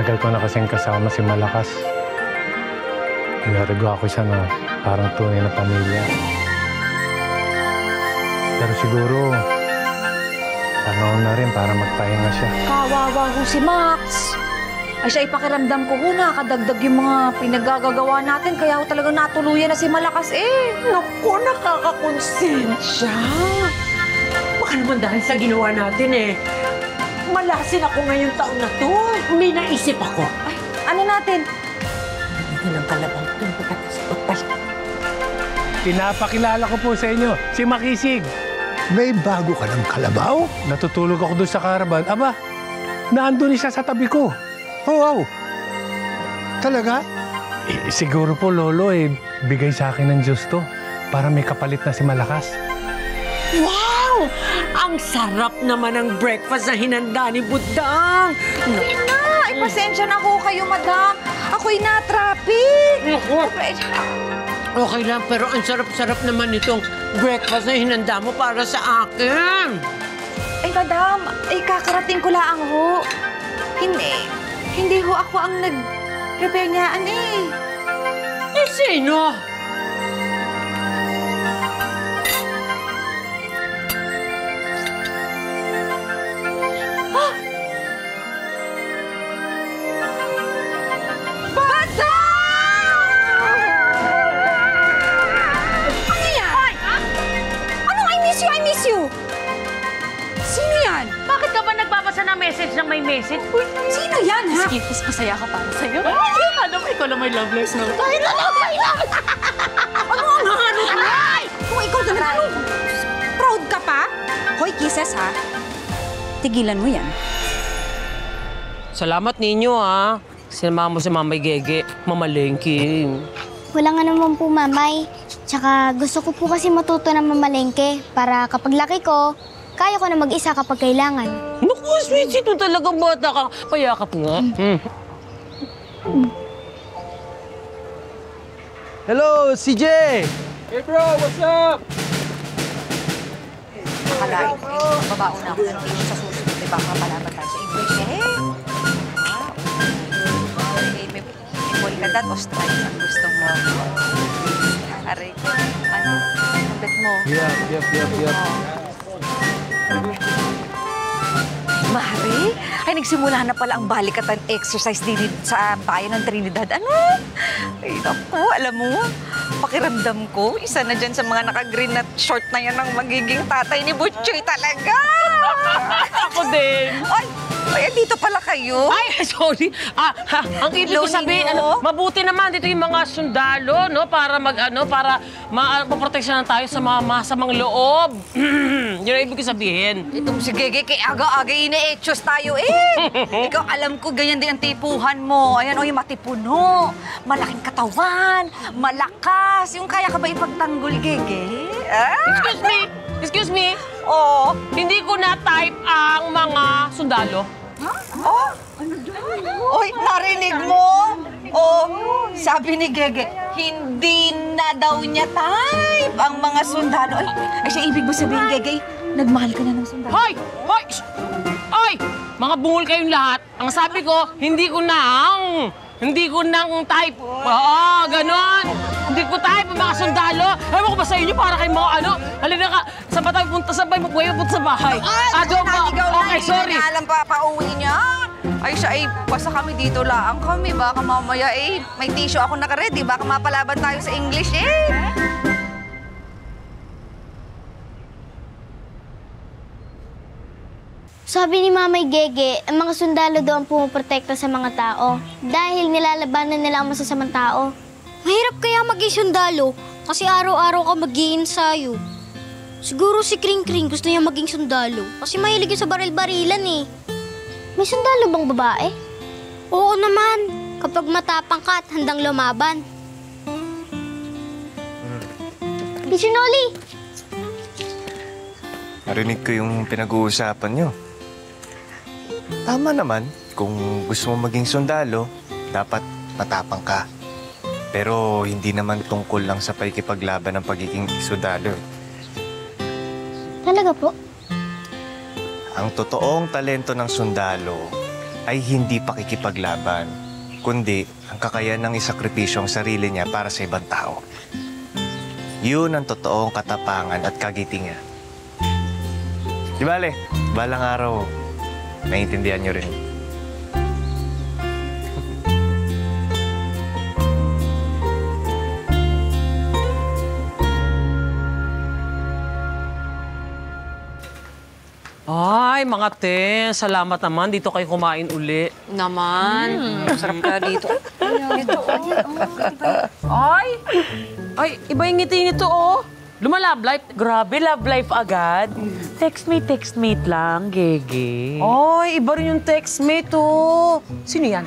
Tagal ko na kasing kasama si Malakas. Inarigwa ko siya na parang tunay na pamilya. Pero siguro, panahon na rin para magpahinga siya. Kawawa ho si Max. Ay siya ipakiramdam ko ho, nakakadagdag yung mga pinagagagawa natin. Kaya ho talaga natuluyan na si Malakas eh. Naku, nakakakonsensya. Baka naman dahil sa ginawa natin eh. Malasin ako ngayong taon na to. May naisip ako. Ay, ano natin? Hindi ng kalabang itong pagkatas. Pinapakilala ko po sa inyo, si Makisig. May bago ka ng kalabaw? Natutulog ako doon sa caravan. Aba, naandun siya sa tabi ko. Oh, wow. Talaga? Siguro po, Lolo, bigay sa akin ng Diyos to para may kapalit na si Malakas. Wow! Ang sarap naman ng breakfast na hinanda ni Budang. Ay na, ay pasensya na ho kayo, madam. Ako'y na-traffic. Okay lang, pero ang sarap-sarap naman itong breakfast na hinanda mo para sa akin. Ay, madam, ay kakarating ko lang ho. Hindi ho ako ang nag-prepare niyaan eh. Eh, sino? Message ng may message. Uy, sino yan, ha? Mas masaya ka para sa'yo. Ay, alam mo, ikaw lang may love life na. Tayo na lang! Ano ang hanap mo? Kung ikaw talaga, proud ka pa? Hoy, kisses, ha? Tigilan mo yan. Salamat ninyo, ha. Sinama mo si Mamay Gege. Mamalengke. Wala nga naman po, Mamay. Tsaka gusto ko po kasi matuto ng mamalengke para kapag laki ko, kaya ko na mag-isa kapag kailangan. Naku, sweet, sino talagang bata ka? Payakap nga. Hello, CJ! Hey bro, what's up? Akalain ko, babaon na ako ng tissue sa susunod. Diba, kapalaban tayo sa English, eh? May Polkadot o stripes ang gusto mo. Aray ko, ano, ulit mo. Yep. Mari, ay nagsimula na pala ang balikatan exercise din sa bayan ng Trinidad. Ano? Ay, naku, alam mo, pakiramdam ko, isa na dyan sa mga naka-green na short na yan ang magiging tatay ni Butchoy talaga. Ako din. Ay, dito pala kayo. Ay, sorry. Ang ibig ko sabihin, mabuti naman dito yung mga sundalo, no? Para maproteksyonan tayo sa mga masamang loob. Yun ang ibig ko sabihin. Itong si Gege, kay aga-aga ine-etchos tayo Ikaw, alam ko, ganyan din ang tipuhan mo. Ayan, yung matipuno, malaking katawan, malakas. Yung kaya ka ba ipagtanggol, Gege? Excuse me? Oo. Hindi ko na-type ang mga sundalo. Oh? Oy, narinig mo? Sabi ni Gege, hindi na daw niya type ang mga sundalo. Ay siya ibig mo sabihin, Gege, nagmahal ka na ng sundalo. Hoy! Mga bungol kayong lahat. Ang sabi ko, hindi ko nang type. Oo, ganon. Hindi ko type ang mga sundalo. Ewan ko ba sa inyo para kayong mga ano? Halina ka, saan ba tayo punta? Saan ba yung punta sa bahay? Okay, sorry. Hindi na alam pa pauwi niya. Ay siya, basta kami dito lang kami. Baka mamaya, may tissue ako naka-ready. Baka mapalaban tayo sa English, Sabi ni Mamay Gege, ang mga sundalo daw ang pumuprotekta sa mga tao dahil nilalabanan nila ang masasamang tao. Mahirap kaya maging sundalo kasi araw-araw ka mag-i-ensayo. Siguro si Kring Kring gusto niya maging sundalo kasi mahilig yun sa baril-barilan eh. May sundalo bang babae? Oo naman, kapag matapang ka at handang lumaban. Teacher Noli! Narinig ko yung pinag-uusapan nyo. Tama naman, kung gusto mo maging sundalo, dapat matapang ka. Pero hindi naman tungkol lang sa pakikipaglaban ng pagiging sundalo. Talaga po? Ang totoong talento ng sundalo ay hindi pakikipaglaban, kundi ang kakayanang isakripisyo ang sarili niya para sa ibang tao. Yun ang totoong katapangan at kagitingan. Di bale, balang araw, naiintindihan niyo rin. Ay, mga te, salamat naman. Dito kayo kumain uli. Naman. Sarap ka dito. Ay, iba yung ngiti nito, oh. Lumalab life. Grabe, love life agad. Textmate lang, Gege. Ay, iba rin yung textmate, oh. Sino yan?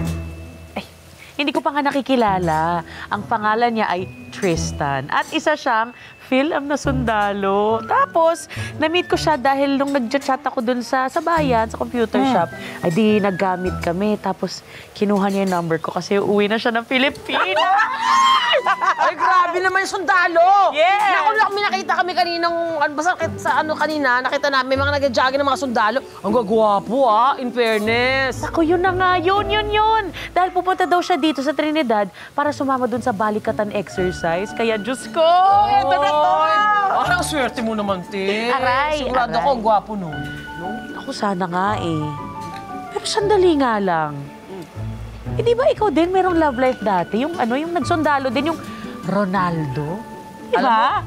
Ay, hindi ko pa nga nakikilala. Ang pangalan niya ay Tristan. At isa siyang film na sundalo. Tapos, na-meet ko siya dahil nung nag-chat ako dun sa bayan, sa computer shop, ay di naggamit kami. Tapos, kinuha niya yung number ko kasi uwi na siya ng Pilipinas. Ay, grabe naman yung sundalo! Yes! Naku, may nakita kami kaninang, basta sa ano kanina, nakita namin mga nag-jogging ng mga sundalo. Ang gagwapo, in fairness. Ako, yun na nga. Yun. Dahil pupunta daw siya dito sa Trinidad para sumama dun sa balikatan exercise. Kaya, Diyos ko, eto na to! Ay, ang swerte mo naman, te. Aray, sigurado aray. ako, ang gwapo nun. Ako sana nga eh. Pero sandali nga lang. Eh, di ba ikaw din merong love life dati? Yung yung nagsundalo din, yung Ronaldo? Di Alam ba?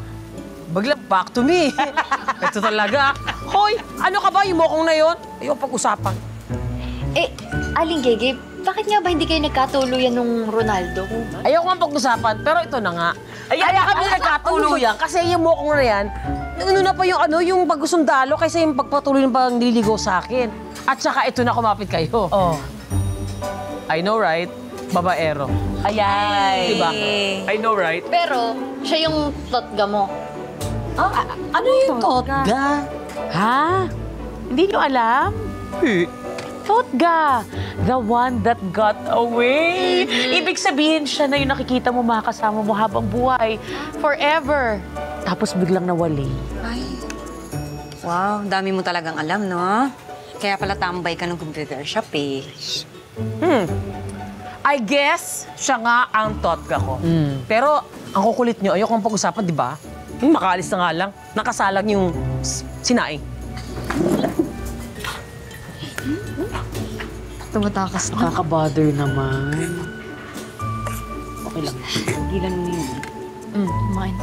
Bagla, back to me. Ito talaga. Hoy, ano ka ba? Yung mokong na yun? Ayaw pag-usapan. Aling Gege, bakit nga ba hindi kayo nagkatuluyan nung Ronaldo? Ayaw ko nga pag-usapan, pero ito na nga. Kaya kami nagkatuluyan kasi yung mokong na yan, ano na pa yung pag-usundalo kaysa yung pagpatuloy ng pangliligaw sa akin. At saka ito na kumapit kayo. Oh. I know, right? Babaero. Ayay. Diba? I know, right? Pero, siya yung totga mo. Ano yung totga? Ha? Hindi niyo alam? Totga, the one that got away. Ibig sabihin siya na yung nakikita mo, makakasama mo habang buhay. Forever. Tapos biglang nawali. Wow, dami mo talagang alam, no? Kaya pala tambay ka ng computer shop, eh. I guess, siya nga ang totga ko. Pero, ang kukulit nyo, ayoko ang pag-usapan, di ba? Makaalis na nga lang, nakasalang yung sinaing. Tumatakas na. Nakaka-bother naman. Okay lang. Gilan mo yun. Kumain.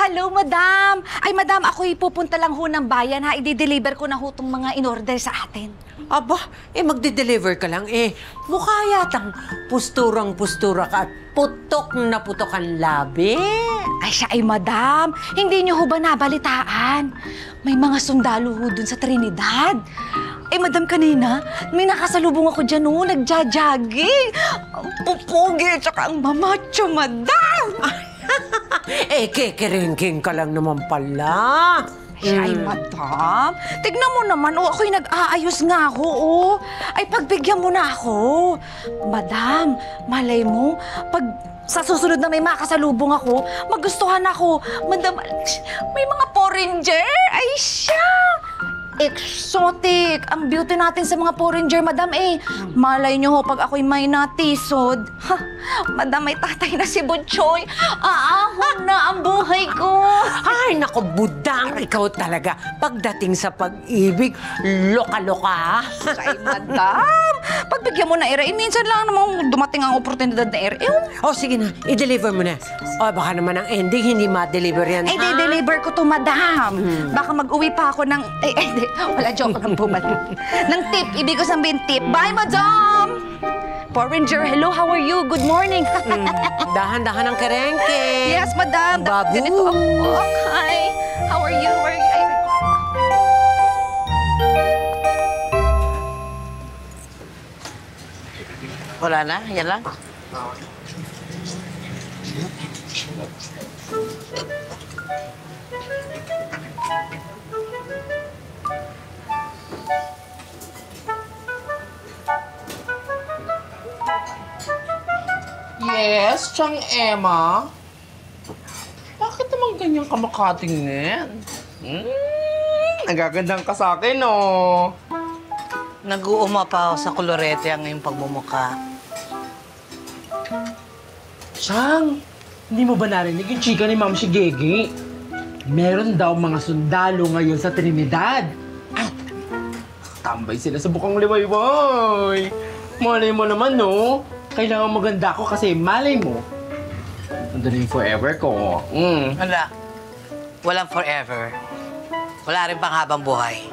Hello, madam! Ay, madam, ako'y pupunta lang ho ng bayan, ha? I-deliver ko na ho itong mga in-order sa atin. Aba, magde-deliver ka lang mukha yatang pusturang-pustura ka at putok na putok ang labi. Ay, siya ay madam. Hindi niyo ho ba nabalitaan? May mga sundalo ho dun sa Trinidad. Eh, madam, kanina, may nakasalubong ako dyan ho, nagja-jogging. Ang pupugi, tsaka ang mamacho, madam! Kekerengking ka lang naman pala. Ay, madam. Tignan mo naman, ako'y nag-aayos nga ako, Ay, pagbigyan mo na ako. Madam, malay mo, pag sa susunod na may makasalubong ako, magustuhan ako. Madam, may mga Porringer. Ay, siya! Exotic! Ang beauty natin sa mga Porringer, madam, malay nyo ho, pag ako'y may natisod. Ha, madam, may tatay na si Butchoy. Aahon na ang buhay ko. Ay, naku, budang, ikaw talaga. Pagdating sa pag-ibig, loka-loka. Ay, madam, pagbigyan mo na, minsan lang namang dumating ang oportunidad na, Sige na, i-deliver mo na. Baka naman ang ending, hindi ma-deliver yan, Ay, de-deliver ko to, madam. Baka mag-uwi pa ako ng... wala, joke lang po, madam. Ng tip, ibig ko sabihin tip. Bye, madam! Porringer, hello, how are you? Good morning. Dahan-dahan ang kerengke. Yes, madam. Babu. Ganito ako. Hi, how are you? Where are you? Wala na? Yan lang? Yes, Chang Emma. Bakit naman ganyan ka makatingin? Nagagandang ka sa akin, oh. Nag-uuma pa ako sa kolorete ang iyong pagmumukha. Chang, hindi mo ba narinig yung chika ni Ma'am si Gigi? Meron daw mga sundalo ngayon sa Trinidad. At tambay sila sa bukang liwayway. Malay mo naman, no? Kailangan maganda ako kasi malay mo. Nandun yung forever ko. Wala. Walang forever. Wala rin pang habang buhay.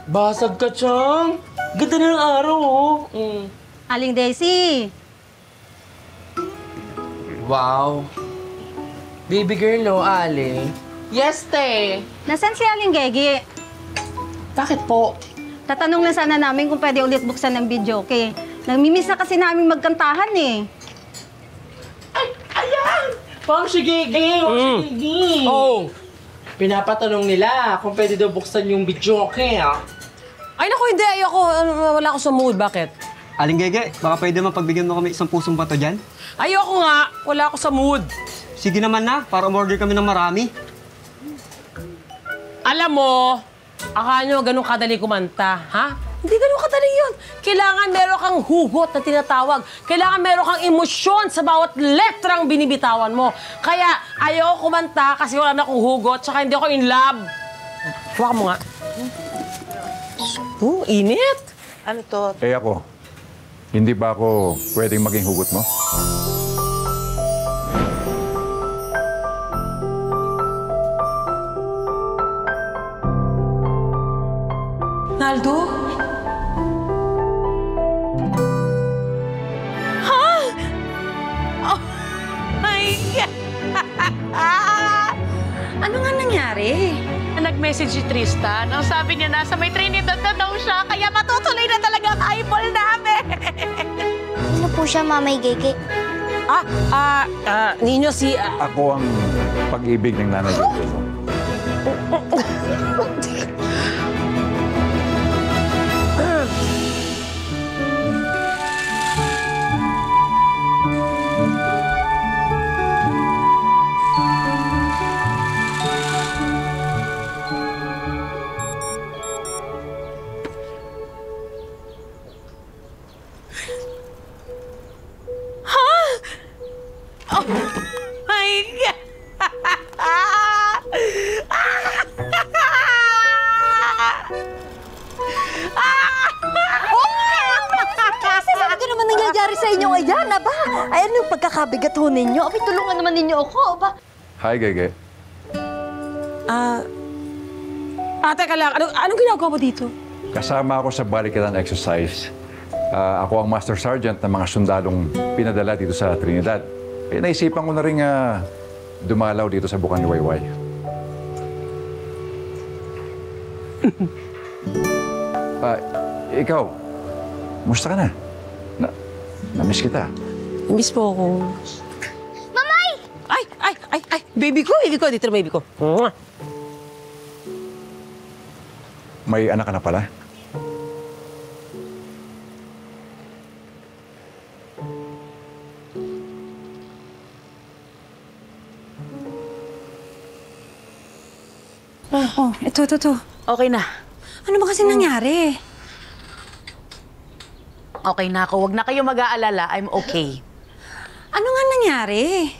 Basag ka, Chang. Ganda na ng araw, oh. Aling Daisy. Wow. Baby girl, no, Ali? Yes, te. Nasaan si Aling Gegi? Bakit po? Tatanong na sana namin kung pwede ulit buksan ng video, okay? Namimiss na kasi namin magkantahan eh. Ay, ayan! Ma'am si Gigi! Ma'am si Gigi! Oh! Pinapatanong nila kung pwede daw buksan yung video, okay, ah? Ay, naku, hindi. Ayoko. Wala ako sa mood. Bakit? Aling Gege, baka pwede mapagbigyan mo kami isang pusong bato dyan? Ayoko nga. Wala ako sa mood. Sige naman na, para umorder kami ng marami. Alam mo, akala nyo ganun kadali kumanta, ha? Hindi ganun kadali yun. Kailangan meron kang hugot na tinatawag. Kailangan meron kang emosyon sa bawat letrang binibitawan mo. Kaya ayaw kumanta kasi wala na akong hugot, tsaka hindi ako in love. Huwag mo nga. Init. Ano to? Eh ako, hindi ba ako pwedeng maging hugot mo? Naldo? Ha? Oh my God! Ano nga nangyari? Nag-message si Tristan. Ang sabi niya, nasa may Trinidad na daw siya, kaya matutuloy na talaga ang eyeball namin. Ano po siya, Mamay Gege? Ninyo si... Ako ang pag-ibig ng nanay ko. Oh my God! Ano naman nangyayari sa inyo ayan, aba? Ay, ano yung pagkakabigat ho ninyo? Abi, tulungan naman ninyo ako, aba. Hi, Gege. Teka lang. Anong ginagawa mo dito? Kasama ako sa balikitan exercise. Ako ang Master Sergeant ng mga sundalong pinadala dito sa Trinidad. Eh, naisipan ko na rin dumalaw dito sa Bukang Liwayway. Ikaw, musta ka na? Na-miss kita. Miss po ako. Mamay! Ay! Baby ko! Dito na baby ko. May anak ka na pala? Ito. Okay na. Ano ba kasi nangyari? Okay na ako. Huwag na kayo mag-aalala. I'm okay. Ano nga nangyari?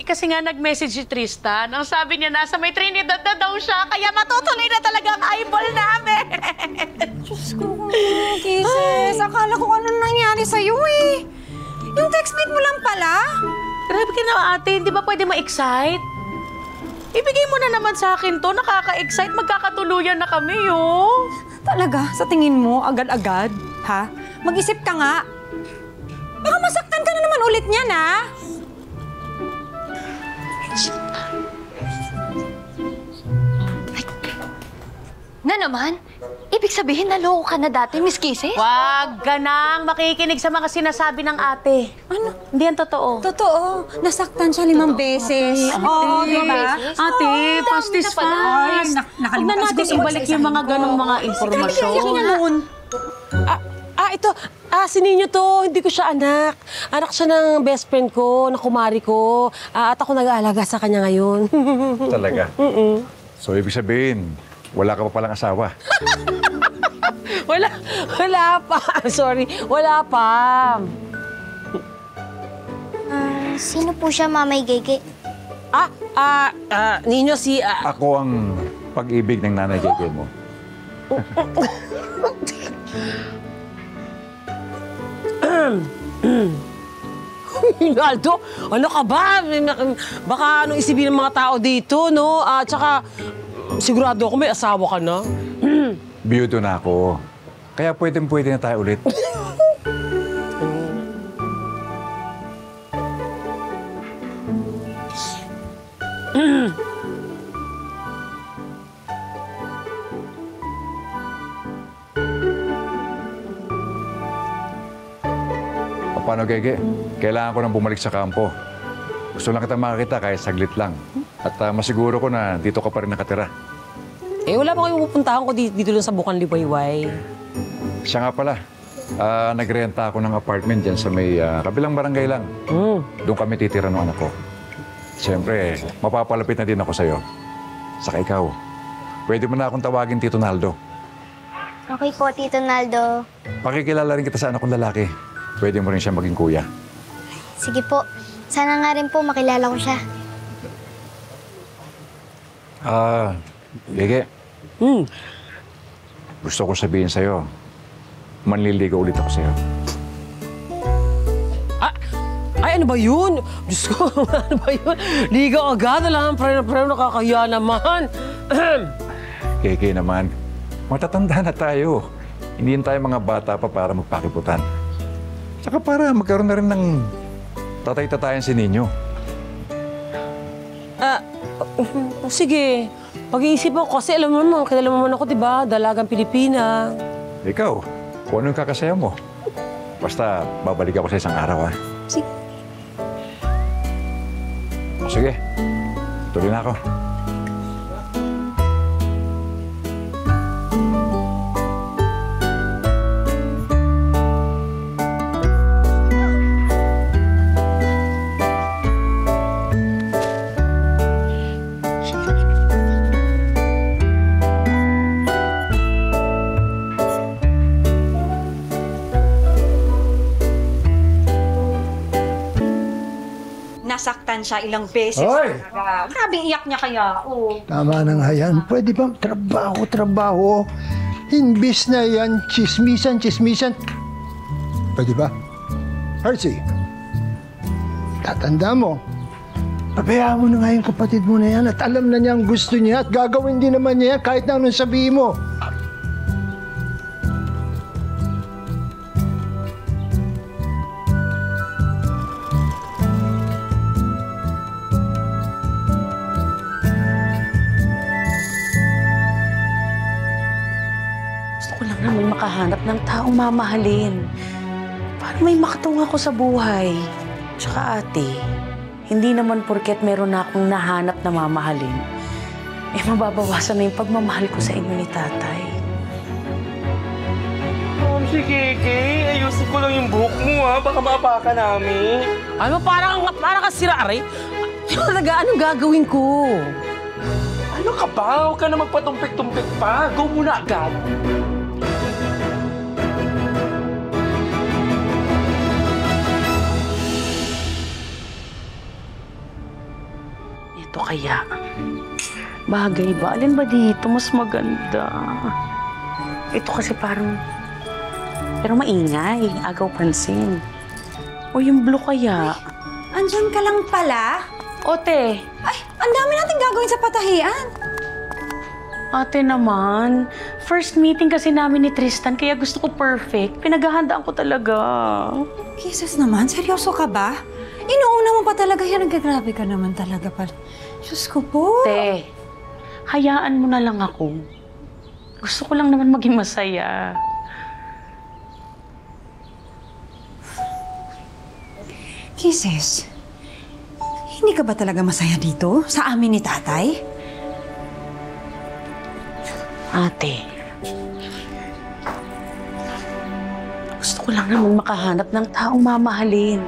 Kasi nga nag-message si Tristan. Ang sabi niya, nasa may Trinidad na daw siya, kaya matutuloy na talaga ang eyeball namin. Diyos ko, Kisses. Akala ko ano nangyari sa'yo eh. Yung textmate mo lang pala. Grabe ka na, ate. Hindi ba pwede ma-excite? Ibigay mo na naman sa akin to. Nakaka-excite. Magkakatuluyan na kami, oh. Talaga? Sa tingin mo, agad-agad? Ha? Mag-isip ka nga. Baka masaktan ka na naman ulit niyan, ha? Na naman? Ibig sabihin, naloko ka na dati, Miss Kisses? Wag ka nang makikinig sa mga sinasabi ng ate. Ano? Hindi yan totoo. Totoo. Nasaktan siya 5 beses. Oo, di ba? Ate, fast is fast. Huwag na natin ibalik yung mga ganong mga impormasyon. Ito, si Ninyo to, hindi ko siya anak. Anak siya ng best friend ko, ng kumari ko. At ako nag-aalaga sa kanya ngayon. Talaga? So, ibig sabihin, wala ka pa palang asawa? Wala pa. Sorry, wala pa. Sino po siya, Mamay Gege? Ninyo si... Ako ang pag-ibig ng nanay Gege mo. Rinaldo, ano ka ba? Baka anong isipin ng mga tao dito, no? Tsaka, sigurado ako may asawa ka na. Biyudo na ako. Kaya pwede na tayo ulit. Paano, Gege? Kailangan ko nang bumalik sa kampo. Gusto lang kita makakita kahit saglit lang. At masiguro ko na dito ka pa rin nakatira. Wala pa kayong pupuntahan ko dito lang sa Bukang Liwayway. Siya nga pala. Nagrenta ako ng apartment dyan sa may kabilang barangay lang. Doon kami titira ng anak ko. Siyempre, mapapalapit na din ako sa'yo. Saka ikaw, pwede mo na akong tawagin Tito Naldo. Okay po, Tito Naldo. Pakikilala rin kita sa anak kong lalaki. Pwede mo rin siya maging kuya. Sige po. Sana nga rin po makilala ko siya. Gege. Gusto ko sabihin sa'yo, manliligaw ulit ako sa'yo. Ay, ano ba yun? Diyos ko, ano ba yun? Ligaw agad, alam, pre, nakakahiya naman. Gege naman, matatanda na tayo. Hindi tayo mga bata pa para magpakiputan. Saka para magkaroon na rin ng tatay-tatayan si Ninyo. Sige. Pag-iisip ako kasi alam mo naman, kilala mo naman ako, di ba? Dalagang Pilipina. Ikaw, kung ano yung kakasaya mo. Basta, babalik ako sa isang araw, ha? Sige. Sige. Tuloy na ako. Nasaktan siya ilang beses. Hoy! Grabe iyak niya kaya. Tama na nga yan. Pwede ba trabaho? Imbis na yan, chismisan. Pwede ba? Hershey, tatanda mo. Pabayaan mo na nga yung kapatid mo na yan at alam na niya ang gusto niya at gagawin din naman niya kahit na anong sabihin mo. Makahanap ng taong mamahalin. Para may makatunga ko sa buhay. Tsaka ate, hindi naman porket meron na akong nahanap na mamahalin, mababawasan na yung pagmamahal ko sa inyo ni tatay. Si Keke, ayusin ko lang yung buhok mo, ha? Baka maapaka namin. Ano, parang ka sira, aray? Talaga, anong gagawin ko? Ano ka ba? Huwag ka na magpatumpik-tumpik pa. Go muna agad. Ito kaya, bagay ba? Alin ba dito? Mas maganda. Ito kasi parang maingay. Agaw pansin. O yung blue kaya. Andyan ka lang pala? Ote. Ay, ang dami natin gagawin sa patahian. Ate naman, first meeting kasi namin ni Tristan, kaya gusto ko perfect. Pinaghahandaan ko talaga. Jesus naman, seryoso ka ba? Inuuna mo pa talaga yan. Nagagrabe ka naman talaga pala. Diyos ko po. Te, hayaan mo na lang ako. Gusto ko lang naman maging masaya. Kisses, hindi ka ba talaga masaya dito? Sa amin ni tatay? Ate, ko lang naman makahanap ng taong mamahalin.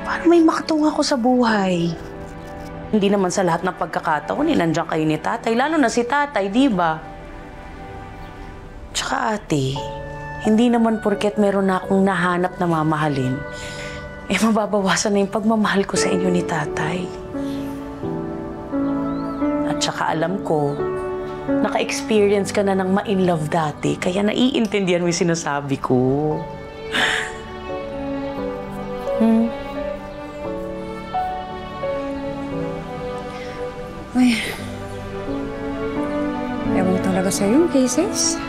Para may makatunga ko sa buhay. Hindi naman sa lahat ng pagkakataon, nandiyan kayo ni tatay. Lalo na si tatay, di ba? Tsaka ate, hindi naman porket meron na akong nahanap na mamahalin, mababawasan na yung pagmamahal ko sa inyo ni tatay. At tsaka alam ko, naka-experience ka na ng ma-in-love dati, kaya naiintindihan mo yung sinasabi ko. Ay, ewan talaga sa'yo yung cases.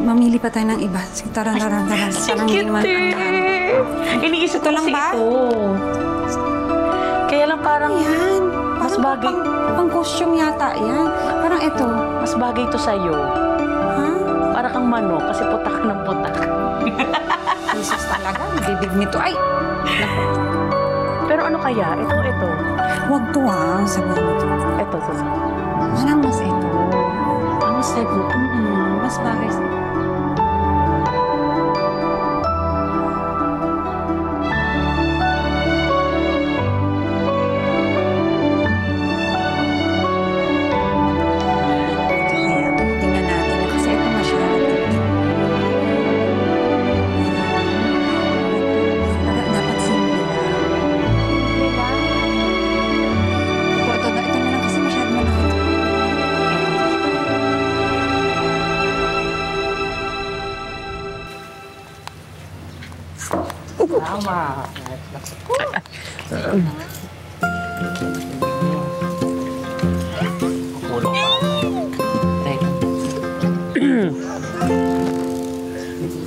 Mamili pa tayo ng iba. Sige, tara. Parang hindi naman Iniisip ko lang ba? Ito. Kaya lang parang yan. Mas bagay. Pang costume yata yan. Parang ito. Mas bagay to sa'yo. Ha? Para kang manok kasi putak ng putak. Jesus talaga. Bibig nito. Ay! Pero ano kaya? Ito. Huwag to ha. Sabihin mo to. Ito. Walang mas ito. Mas ito. Mas bagay sa'yo. Tama.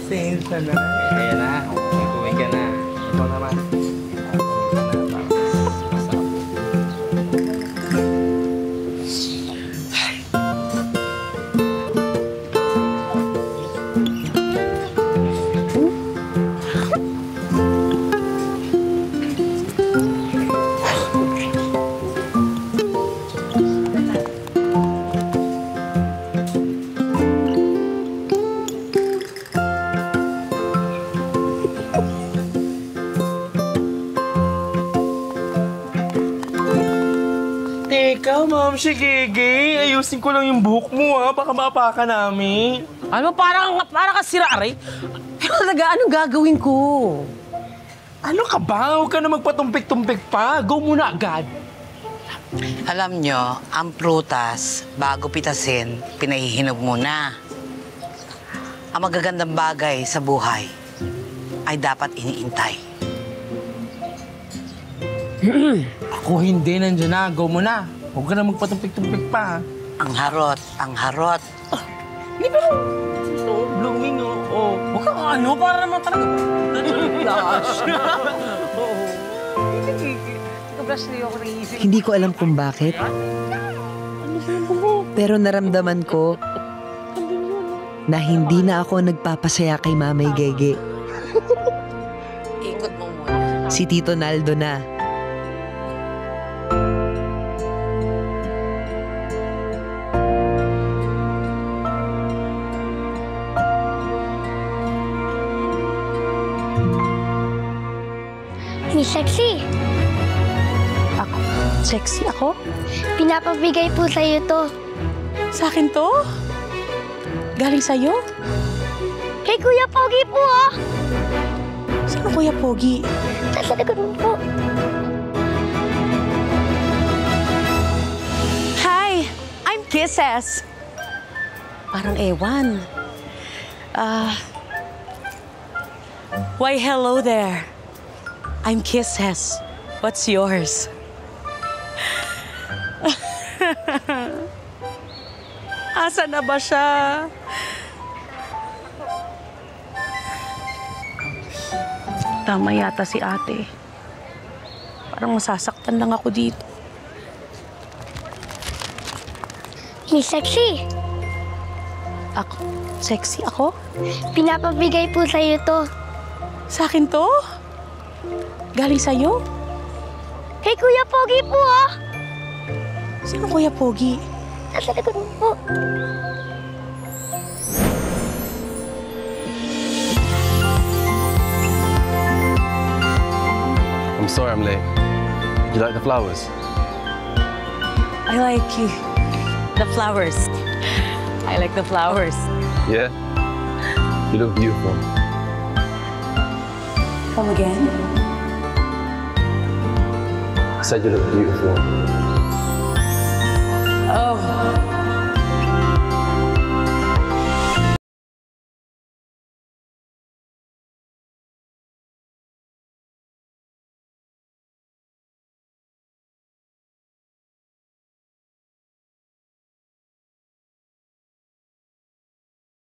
Sales na. Kaya na. Tuwing ka na. Ito naman. Teka, Ma'am si Gege. Ayusin ko lang yung buhok mo, ha? Baka maapaka namin. Ano, parang ka sira, aray. Pero talaga, anong gagawin ko? Ano ka ba? Huwag ka na magpatumpik-tumpik pa. Go muna agad. Alam nyo, ang prutas, bago pitasin, pinahihinog muna. Ang magagandang bagay sa buhay ay dapat iniintay. Ako hindi, nandiyan na. Go muna. Huwag ka na magpatumpik-tumpik pa. Ang harot, ang harot. Hindi pero... blooming, oh. Huwag kang ano, para naman talaga. Flash. Hindi ko alam kung bakit. Pero naramdaman ko na hindi na ako nagpapasaya kay Mamay Gege. Ikot mo muna. Si Tito Naldo na. Miss Sexy. Ako? Sexy ako? Pinapabigay po sa'yo to. Sa akin to? Galing sa'yo? Kay Kuya Pogi po, ah! Sino Kuya Pogi? Nasa likod mo po. Hi! I'm Kisses. Parang ewan. Why, hello there. I'm Kisses. What's yours? Asa na ba siya? Tama yata si ate. Parang masasaktan lang ako dito. Miss Sexy. Ako? Sexy ako? Pinapabigay po sa'yo to. Sa akin to? Galing sa'yo? Kay Kuya Pogi po, ah! Sino Kuya Pogi? Nasa likod mo po. I'm sorry I'm late. You like the flowers? I like you. The flowers. I like the flowers. Yeah? You look beautiful. Come again? I said you look beautiful.